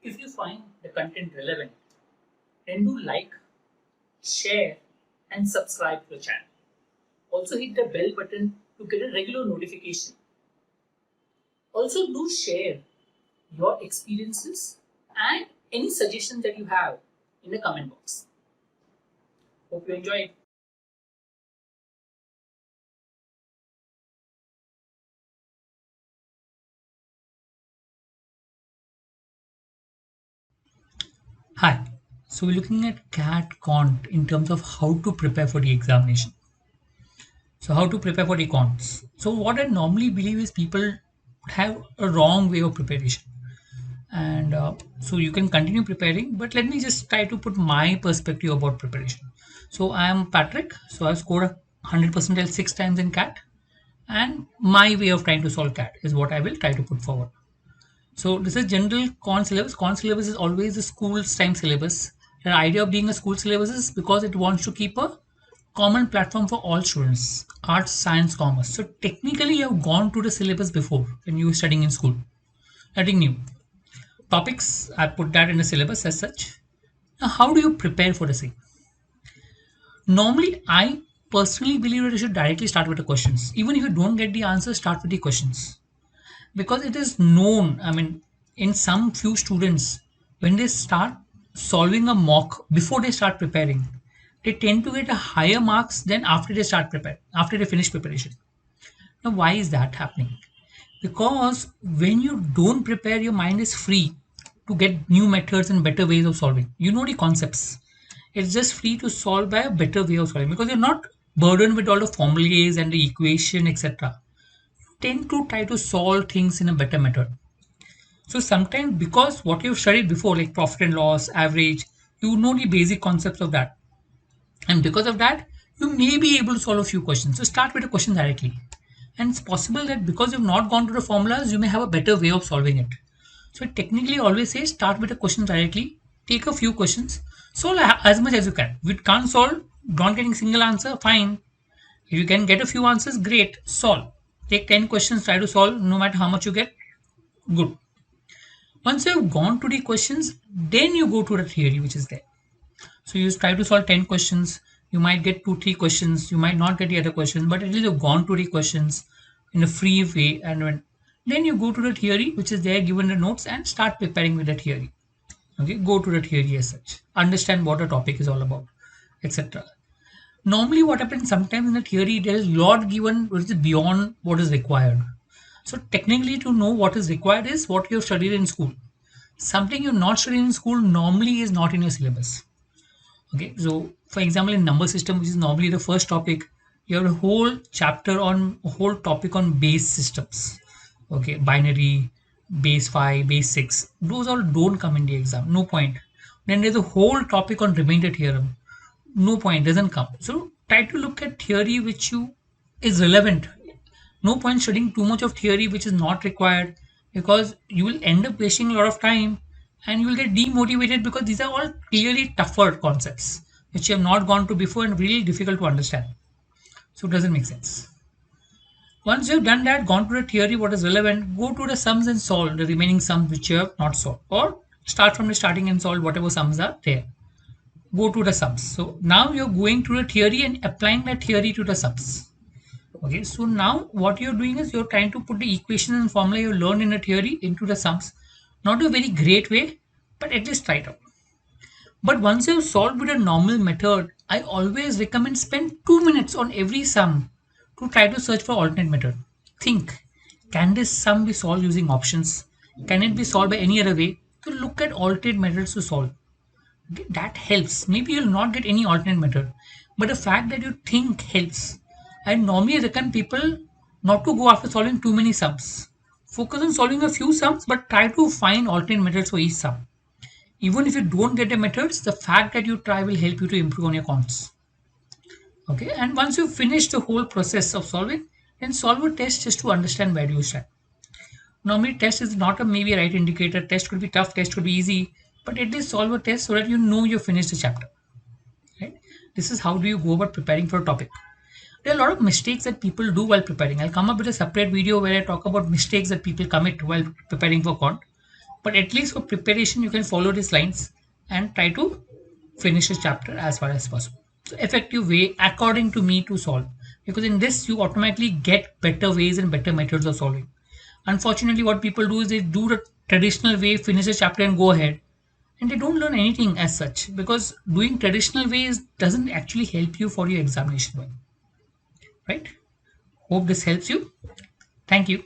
If you find the content relevant, then do like, share, and subscribe to the channel. Also hit the bell button to get a regular notification. Also do share your experiences and any suggestions that you have in the comment box. Hope you enjoyed. Hi. So we're looking at CAT Cont in terms of how to prepare for the examination. So how to prepare for the cons. So what I normally believe is people have a wrong way of preparation. And so you can continue preparing, but let me just try to put my perspective about preparation. So I am Patrick. So I've scored 100% 6 times in CAT, and my way of trying to solve CAT is what I will try to put forward. So this is general con syllabus. Con syllabus is always the school's time syllabus. The idea of being a school syllabus is because it wants to keep a common platform for all students, arts, science, commerce. So technically you have gone to the syllabus before when you were studying in school. Nothing new. Topics, I put that in the syllabus as such. Now, how do you prepare for the same? Normally, I personally believe that you should directly start with the questions. Even if you don't get the answer, start with the questions. Because it is known, I mean, in some few students, when they start solving a mock before they start preparing, they tend to get a higher marks than after they start prepare, after they finish preparation. Now, why is that happening? Because when you don't prepare, your mind is free to get new methods and better ways of solving. You know the concepts. It's just free to solve by a better way of solving because you're not burdened with all the formulas and the equation, etc. Tend to try to solve things in a better method. So sometimes because what you've studied before, like profit and loss, average, you know the basic concepts of that. And because of that, you may be able to solve a few questions. So start with a question directly. And it's possible that because you've not gone to the formulas, you may have a better way of solving it. So it technically always says start with a question directly, take a few questions, solve as much as you can. If you can't solve, not getting single answer, fine. If you can get a few answers, great, solve. Take 10 questions, try to solve, no matter how much you get, good. Once you have gone to the questions, then you go to the theory which is there. So you try to solve 10 questions, you might get 2, 3 questions, you might not get the other questions, but at least you've gone to the questions in a free way. And then you go to the theory which is there given the notes and start preparing with the theory. Okay, go to the theory as such, understand what the topic is all about, etc. Normally what happens sometimes in the theory, there is lot given which is beyond what is required. So technically to know what is required is what you have studied in school. Something you've not studied in school normally is not in your syllabus. Okay, so for example, in number system, which is normally the first topic, you have a whole chapter on a whole topic on base systems. Okay, binary, base 5, base 6. Those all don't come in the exam. No point. Then there's a whole topic on remainder theorem. No point, doesn't come. So try to look at theory which you is relevant. No point studying too much of theory which is not required because you will end up wasting a lot of time and you will get demotivated because these are all clearly tougher concepts which you have not gone to before and really difficult to understand. So it doesn't make sense. Once you've done that, gone to the theory, what is relevant, go to the sums and solve the remaining sums which you have not solved, or start from the starting and solve whatever sums are there. Go to the sums. So now you're going to the theory and applying that theory to the sums. Okay, so now what you're doing is you're trying to put the equation and formula you learned in the theory into the sums. Not a very great way, but at least try it out. But once you've solved with a normal method, I always recommend spend 2 minutes on every sum to try to search for alternate method. Think, can this sum be solved using options? Can it be solved by any other way? To look at alternate methods to solve. That helps. Maybe you'll not get any alternate method, but the fact that you think helps. I normally recommend people not to go after solving too many sums. Focus on solving a few sums, but try to find alternate methods for each sum. Even if you don't get the methods, the fact that you try will help you to improve on your cons. Okay, and once you finish the whole process of solving, then solve a test just to understand where you stand. Normally, test is not a maybe right indicator. Test could be tough, test could be easy, but at least solve a test so that you know you finished the chapter. Right? This is how do you go about preparing for a topic. There are a lot of mistakes that people do while preparing. I'll come up with a separate video where I talk about mistakes that people commit while preparing for quant. But at least for preparation, you can follow these lines and try to finish the chapter as far as possible. So effective way, according to me, to solve, because in this you automatically get better ways and better methods of solving. Unfortunately, what people do is they do the traditional way, finish the chapter and go ahead, and they don't learn anything as such, because doing traditional ways doesn't actually help you for your examination, right? Hope this helps you. Thank you.